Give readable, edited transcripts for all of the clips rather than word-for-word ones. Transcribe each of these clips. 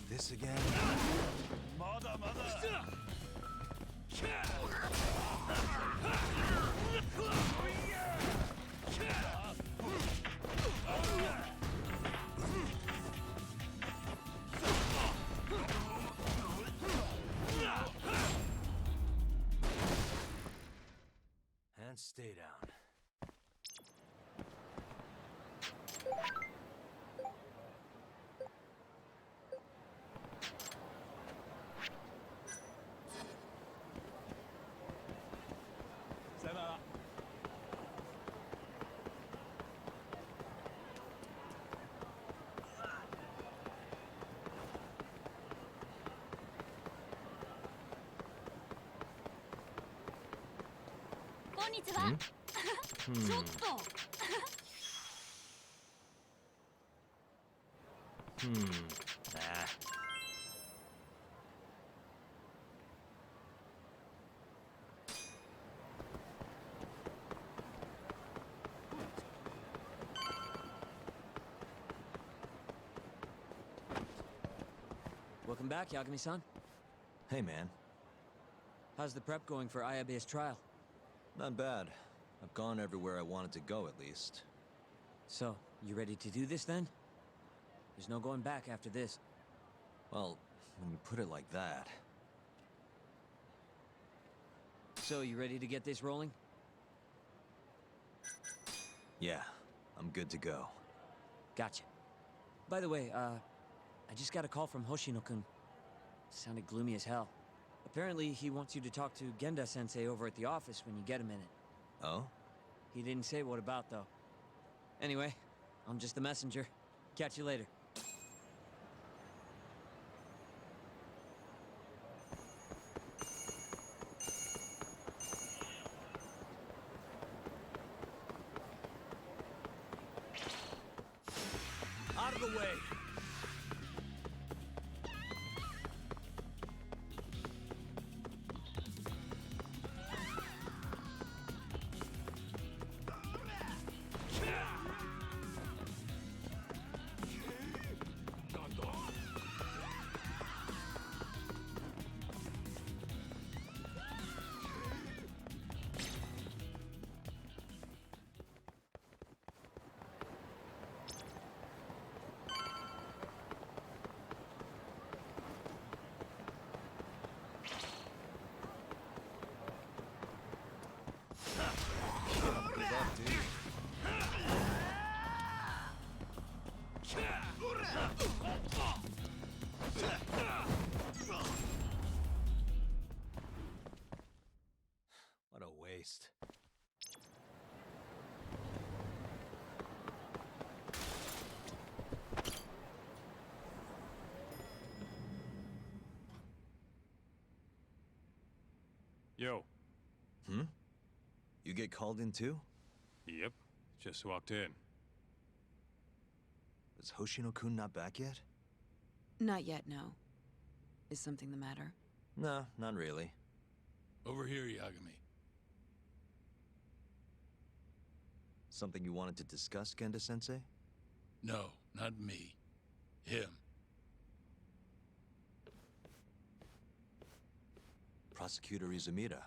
This again? And stay down. Nah. Welcome back, Yagami-san. Hey, man. How's the prep going for Ayabe's trial? Not bad. I've gone everywhere I wanted to go, at least. So, you ready to do this then? There's no going back after this. Well, when you put it like that... So, you ready to get this rolling? Yeah, I'm good to go. Gotcha. By the way, I just got a call from Hoshino-kun. Sounded gloomy as hell. Apparently, he wants you to talk to Genda-sensei over at the office when you get a minute. Oh? He didn't say what about, though. Anyway, I'm just the messenger. Catch you later. Out of the way! What a waste. Yo. Hmm? You get called in too? Yep. Just walked in. Is Hoshino-kun not back yet? Not yet, no. Is something the matter? No, not really. Over here, Yagami. Something you wanted to discuss, Genda-sensei? No, not me. Him. Prosecutor Izumida.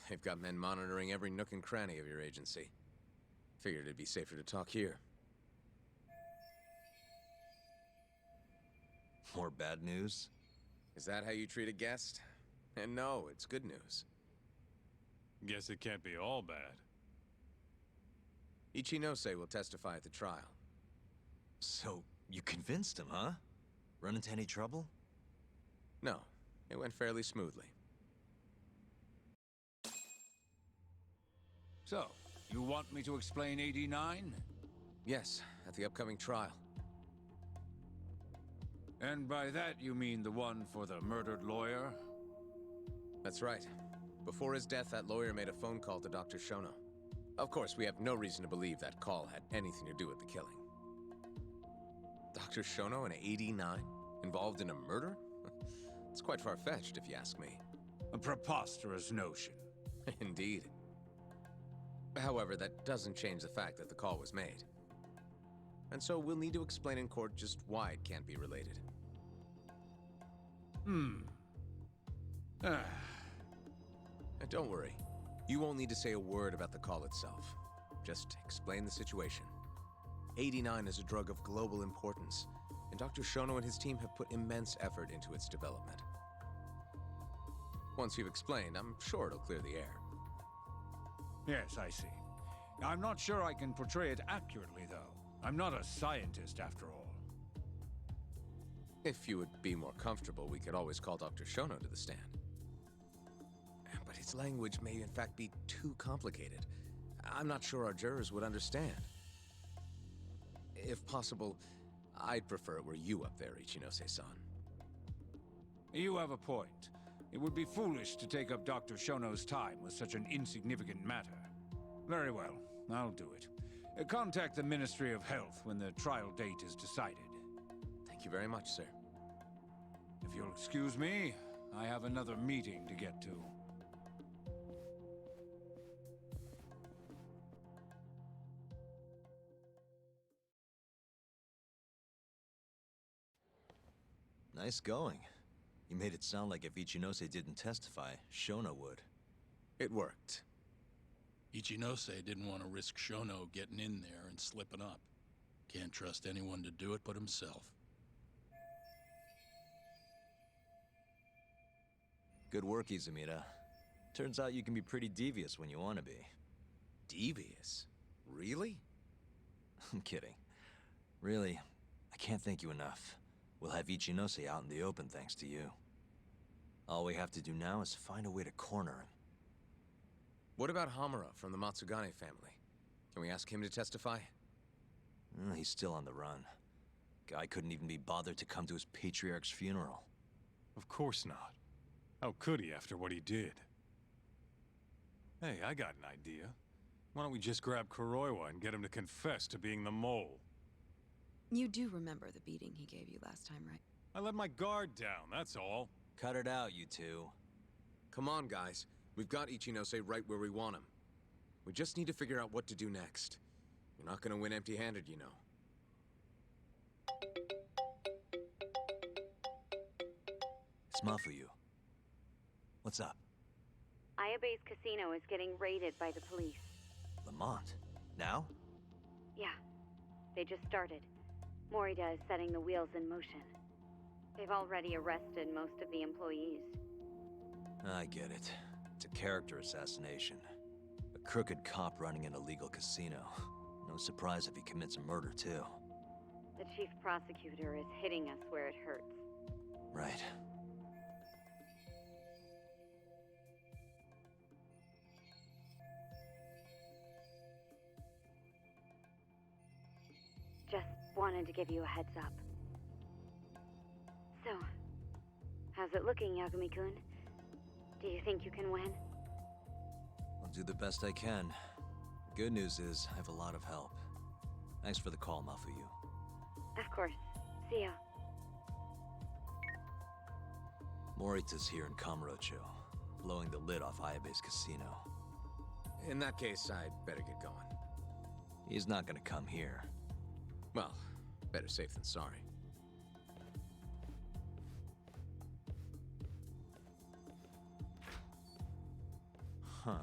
They've got men monitoring every nook and cranny of your agency. Figured it'd be safer to talk here. More bad news? Is that how you treat a guest? And no, it's good news. Guess it can't be all bad. Ichinose will testify at the trial. So, you convinced him, huh? Run into any trouble? No, it went fairly smoothly. So, you want me to explain 89? Yes, at the upcoming trial. And by that you mean the one for the murdered lawyer? That's right. Before his death, that lawyer made a phone call to Dr. Shono. Of course, we have no reason to believe that call had anything to do with the killing. Dr. Shono in 89? Involved in a murder? It's quite far-fetched, if you ask me. A preposterous notion. Indeed. However, that doesn't change the fact that the call was made. And so we'll need to explain in court just why it can't be related. Ah, And don't worry, you won't need to say a word about the call itself. Just explain the situation. 89 is a drug of global importance, and Dr. Shono and his team have put immense effort into its development. Once you've explained, I'm sure it'll clear the air. Yes, I see. I'm not sure I can portray it accurately, though. I'm not a scientist, after all. If you would be more comfortable, we could always call Dr. Shono to the stand. But his language may in fact be too complicated. I'm not sure our jurors would understand. If possible, I'd prefer it were you up there, Ichinose-san. You have a point. It would be foolish to take up Dr. Shono's time with such an insignificant matter. Very well, I'll do it. Contact the Ministry of Health when the trial date is decided. Thank you very much, sir. If you'll excuse me, I have another meeting to get to. Nice going. You made it sound like if Ichinose didn't testify, Shono would. It worked. Ichinose didn't want to risk Shono getting in there and slipping up. Can't trust anyone to do it but himself. Good work, Izumida. Turns out you can be pretty devious when you want to be. Devious? Really? I'm kidding. Really, I can't thank you enough. We'll have Ichinose out in the open thanks to you. All we have to do now is find a way to corner him. What about Hamura from the Matsugane family? Can we ask him to testify? He's still on the run. Guy couldn't even be bothered to come to his patriarch's funeral. Of course not. How could he after what he did? Hey, I got an idea. Why don't we just grab Kyorei and get him to confess to being the mole? You do remember the beating he gave you last time, right? I let my guard down, that's all. Cut it out, you two. Come on, guys. We've got Ichinose right where we want him. We just need to figure out what to do next. You're not gonna win empty-handed, you know. It's Mafuyu. What's up? Ayabe's casino is getting raided by the police. Lamont? Now? Yeah, they just started. Morita is setting the wheels in motion. They've already arrested most of the employees. I get it. It's a character assassination. A crooked cop running an illegal casino. No surprise if he commits a murder, too. The chief prosecutor is hitting us where it hurts. Right. Just wanted to give you a heads up. So, how's it looking, Yagami-kun? Do you think you can win? I'll do the best I can. The good news is, I have a lot of help. Thanks for the call, Mafuyu. Of course. See ya. Morita's here in Kamurocho, blowing the lid off Ayabe's casino. In that case, I'd better get going. He's not gonna come here. Well, better safe than sorry. Huh.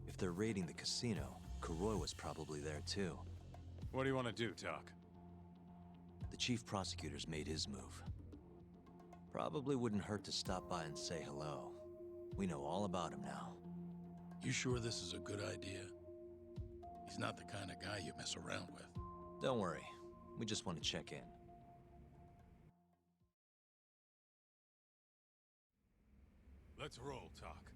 If they're raiding the casino, Kyorei was probably there too. What do you want to do, Tak? The chief prosecutor's made his move. Probably wouldn't hurt to stop by and say hello. We know all about him now. You sure this is a good idea? He's not the kind of guy you mess around with. Don't worry. We just want to check in. Let's roll, Tak.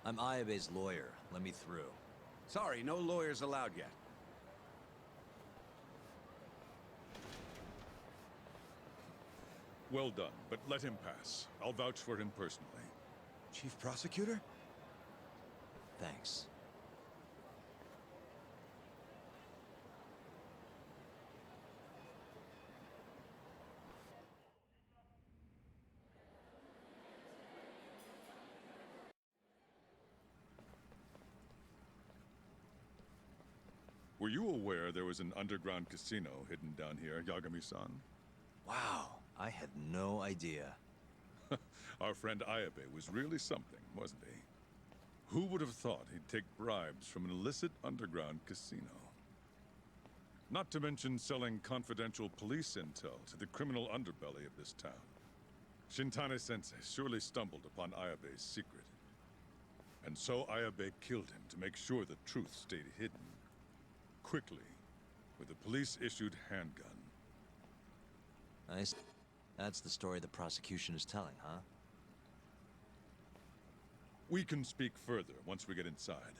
I'm Ayabe's lawyer. Let me through. Sorry, no lawyers allowed yet. Well done, but let him pass. I'll vouch for him personally. Chief Prosecutor? Thanks. Were you aware there was an underground casino hidden down here, Yagami-san? Wow, I had no idea. Our friend Ayabe was really something, wasn't he? Who would have thought he'd take bribes from an illicit underground casino? Not to mention selling confidential police intel to the criminal underbelly of this town. Shintane-sensei surely stumbled upon Ayabe's secret. And so Ayabe killed him to make sure the truth stayed hidden. Quickly, with a police-issued handgun. Nice. That's the story the prosecution is telling, huh? We can speak further once we get inside.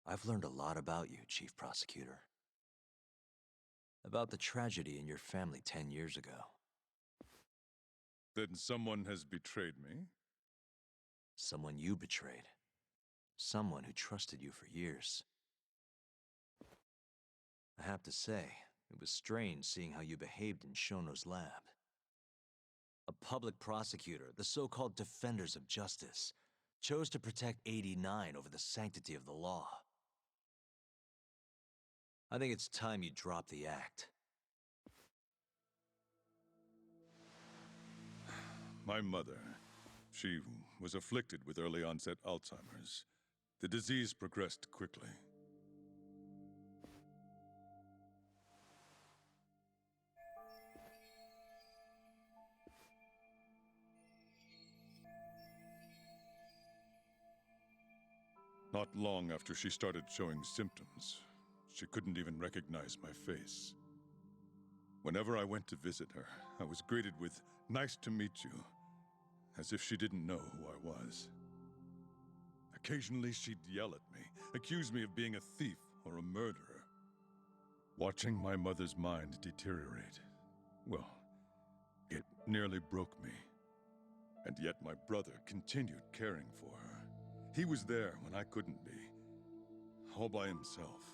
I've learned a lot about you, Chief Prosecutor. About the tragedy in your family 10 years ago. Then someone has betrayed me? Someone you betrayed. Someone who trusted you for years. I have to say, it was strange seeing how you behaved in Shono's lab. A public prosecutor, the so-called defenders of justice, chose to protect 89 over the sanctity of the law. I think it's time you drop the act. My mother, she was afflicted with early onset Alzheimer's. The disease progressed quickly. Not long after she started showing symptoms, she couldn't even recognize my face. Whenever I went to visit her, I was greeted with, "Nice to meet you," as if she didn't know who I was. Occasionally, she'd yell at me, accuse me of being a thief or a murderer. Watching my mother's mind deteriorate, well, it nearly broke me. And yet my brother continued caring for her. He was there when I couldn't be, all by himself.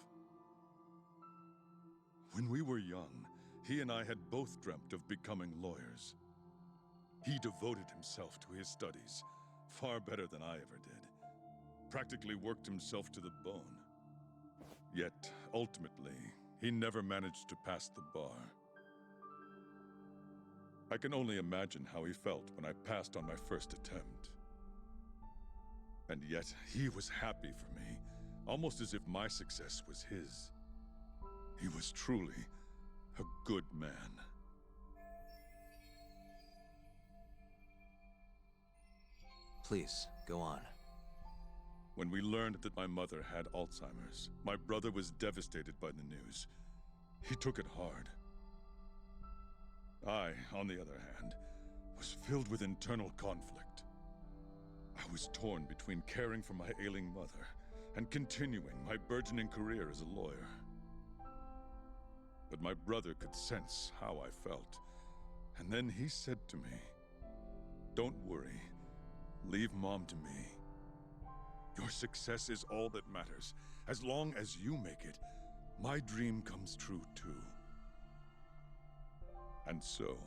When we were young, he and I had both dreamt of becoming lawyers. He devoted himself to his studies, far better than I ever did. Practically worked himself to the bone. Yet, ultimately, he never managed to pass the bar. I can only imagine how he felt when I passed on my first attempt. And yet, he was happy for me, almost as if my success was his. He was truly a good man. Please, go on. When we learned that my mother had Alzheimer's, my brother was devastated by the news. He took it hard. I, on the other hand, was filled with internal conflict. I was torn between caring for my ailing mother and continuing my burgeoning career as a lawyer. But my brother could sense how I felt, and then he said to me, "Don't worry, leave Mom to me. Your success is all that matters. As long as you make it, my dream comes true too." And so,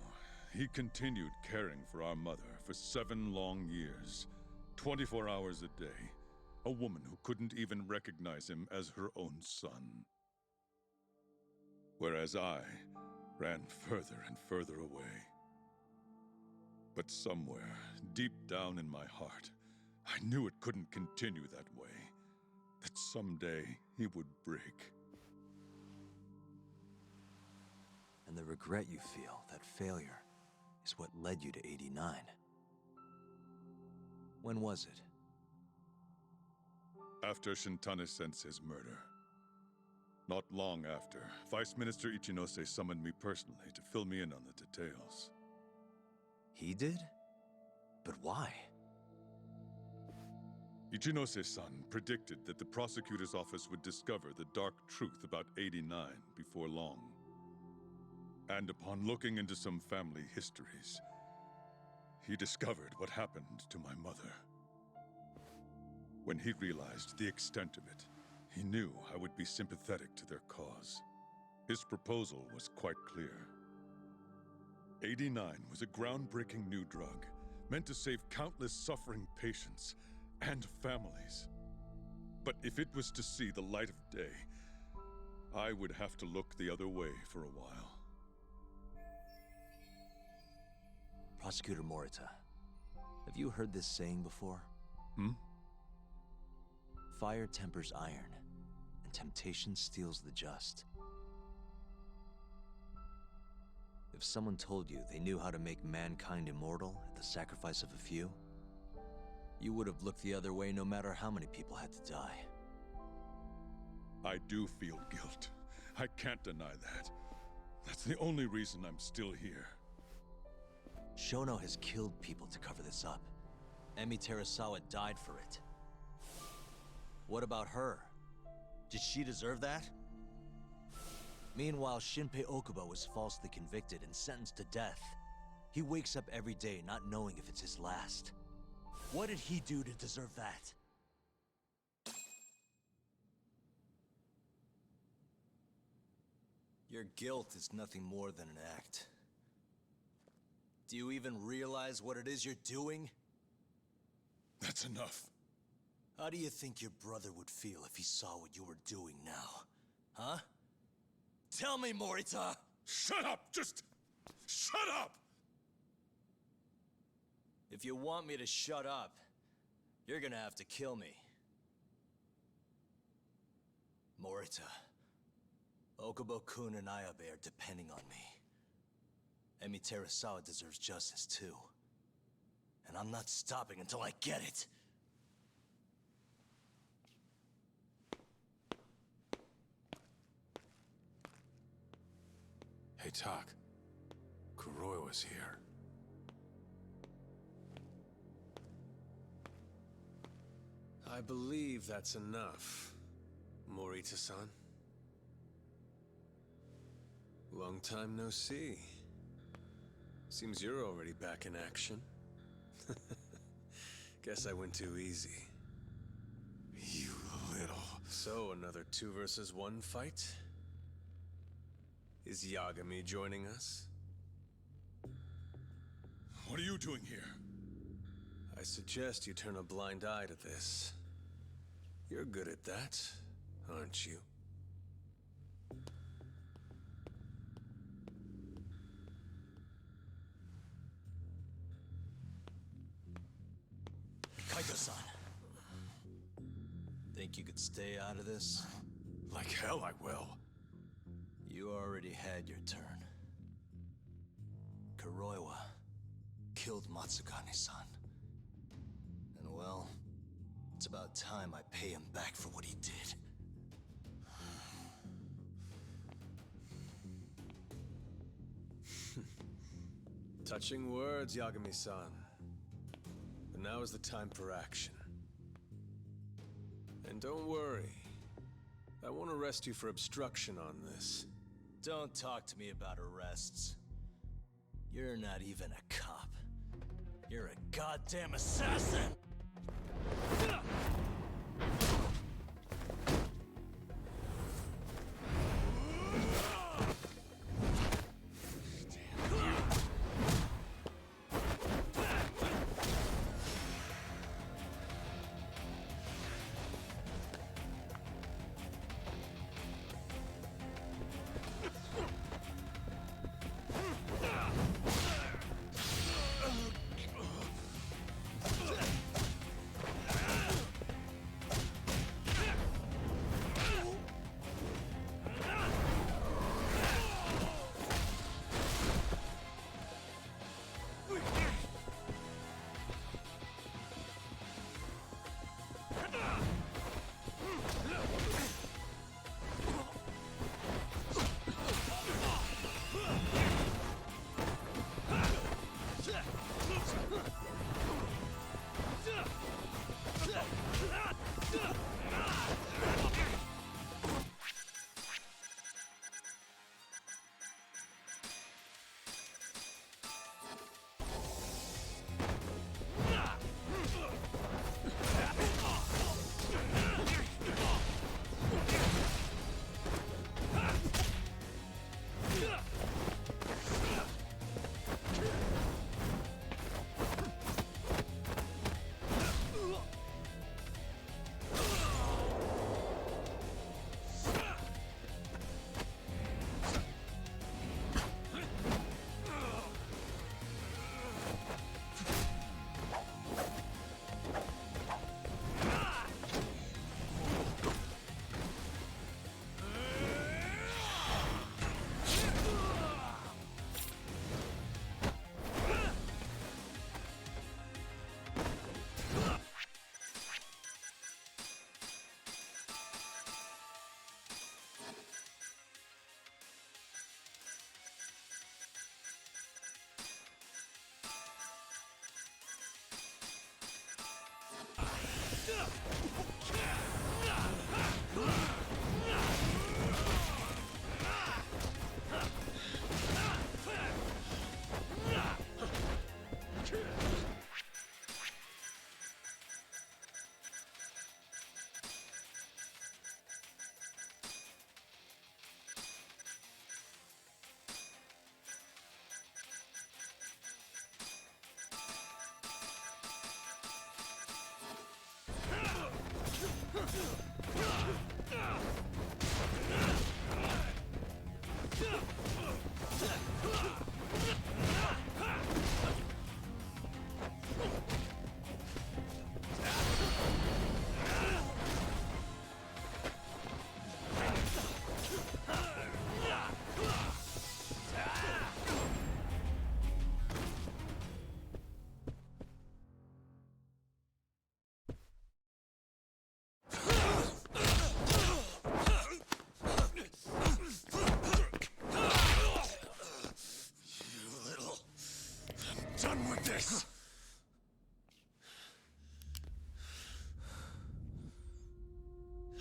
he continued caring for our mother for 7 long years, 24 hours a day, a woman who couldn't even recognize him as her own son. Whereas I ran further and further away. But somewhere, deep down in my heart, I knew it couldn't continue that way. That someday he would break. And the regret you feel, that failure, is what led you to 89. When was it? After Shintane-sensei's murder. Not long after, Vice Minister Ichinose summoned me personally to fill me in on the details. He did? But why? Ichinose-san predicted that the prosecutor's office would discover the dark truth about 89 before long. And upon looking into some family histories, he discovered what happened to my mother. When he realized the extent of it, he knew I would be sympathetic to their cause. His proposal was quite clear. 89 was a groundbreaking new drug, meant to save countless suffering patients and families. But if it was to see the light of day, I would have to look the other way for a while. Prosecutor Morita, have you heard this saying before? Fire tempers iron, and temptation steals the just. If someone told you they knew how to make mankind immortal at the sacrifice of a few, you would have looked the other way no matter how many people had to die. I do feel guilt. I can't deny that. That's the only reason I'm still here. Shono has killed people to cover this up. Emi Terasawa died for it. What about her? Did she deserve that? Meanwhile, Shinpei Okubo was falsely convicted and sentenced to death. He wakes up every day not knowing if it's his last. What did he do to deserve that? Your guilt is nothing more than an act. Do you even realize what it is you're doing? That's enough. How do you think your brother would feel if he saw what you were doing now? Huh? Tell me, Morita! Shut up! Just shut up! If you want me to shut up, you're gonna have to kill me. Morita, Okubo-kun and Ayabe are depending on me. Emi Terasawa deserves justice too. And I'm not stopping until I get it. Hey, Tak. Kyorei was here. I believe that's enough, Morita-san. Long time no see. Seems you're already back in action. Guess I went too easy. You little... So, another 2 versus 1 fight? Is Yagami joining us? What are you doing here? I suggest you turn a blind eye to this. You're good at that, aren't you? Kaito-san. Think you could stay out of this? Like hell I will. You already had your turn. Kyorei killed Matsugane-san. And well, it's about time I pay him back for what he did. Touching words, Yagami-san. But now is the time for action. And don't worry. I won't arrest you for obstruction on this. Don't talk to me about arrests. You're not even a cop. You're a goddamn assassin! Done with this!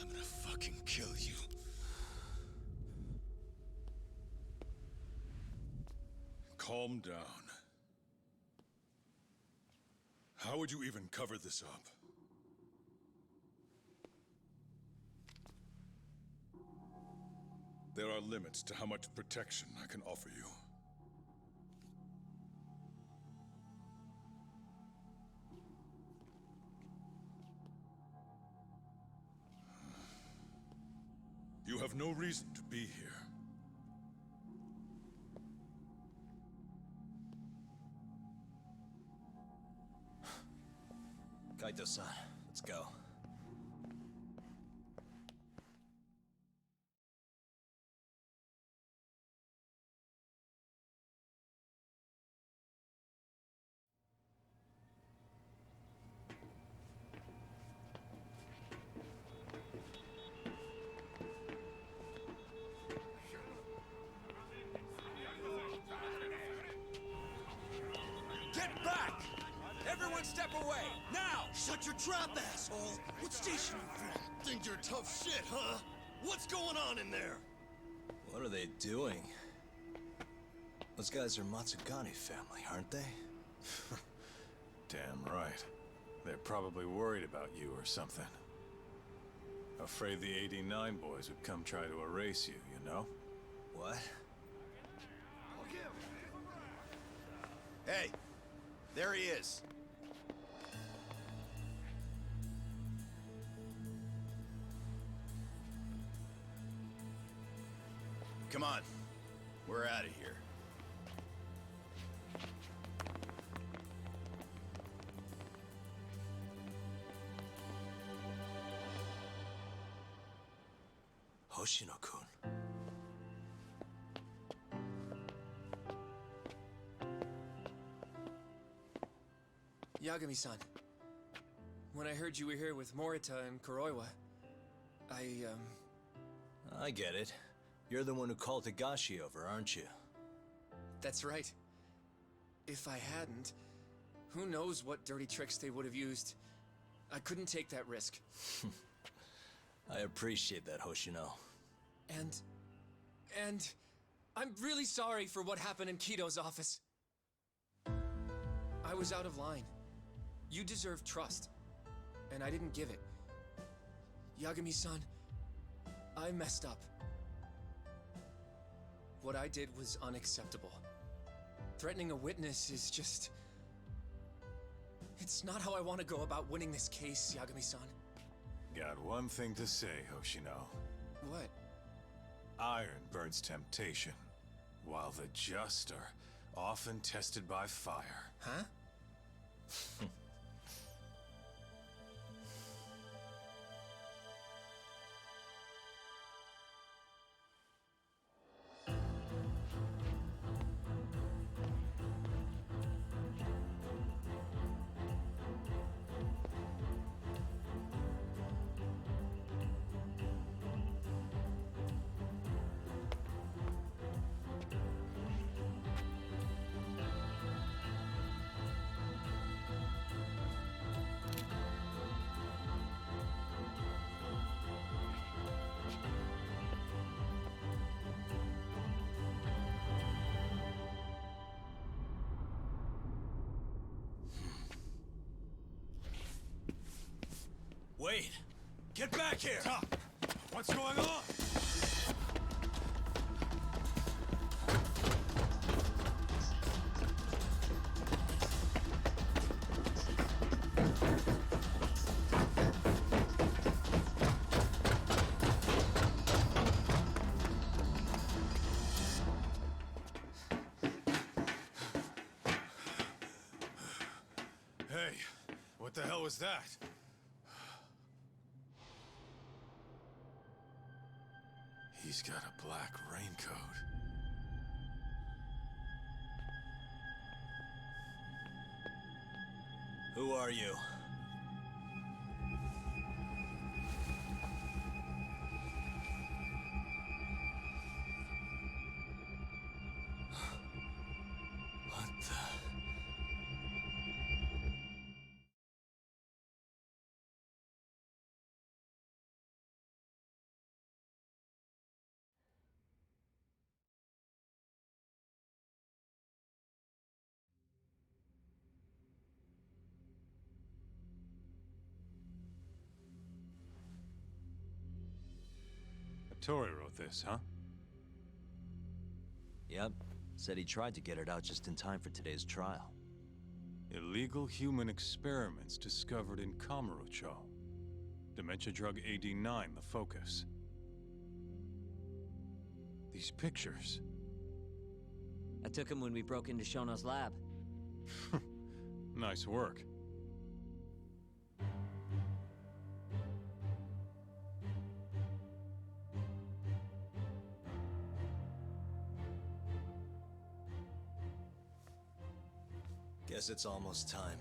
I'm gonna fucking kill you. Calm down. How would you even cover this up? There are limits to how much protection I can offer you. You have no reason to be here. Kaito-san, let's go. Get back! Everyone step away, now! Shut your trap, asshole! What station you from? Think you're tough shit, huh? What's going on in there? What are they doing? Those guys are Matsugane family, aren't they? Damn right. They're probably worried about you or something. Afraid the 89 boys would come try to erase you, you know? What? Hey, there he is. Come on, we're out of here. Hoshino-kun. Yagami-san, when I heard you were here with Morita and Kuroiwa, I get it. You're the one who called Higashi over, aren't you? That's right. If I hadn't, who knows what dirty tricks they would have used. I couldn't take that risk. I appreciate that, Hoshino. And I'm really sorry for what happened in Kito's office. I was out of line. You deserve trust, and I didn't give it. Yagami-san, I messed up. What I did was unacceptable. Threatening a witness is just... It's not how I want to go about winning this case, Yagami-san. Got one thing to say, Hoshino. What? Iron burns temptation, while the just are often tested by fire. Huh? Wait! Get back here! Stop! What's going on? Hey, what the hell was that? He's got a black raincoat. Who are you? What the... Tori wrote this, huh? Yep. Said he tried to get it out just in time for today's trial. Illegal human experiments discovered in Kamurocho. Dementia drug AD9, the focus. These pictures. I took him when we broke into Shono's lab. Nice work. Guess it's almost time.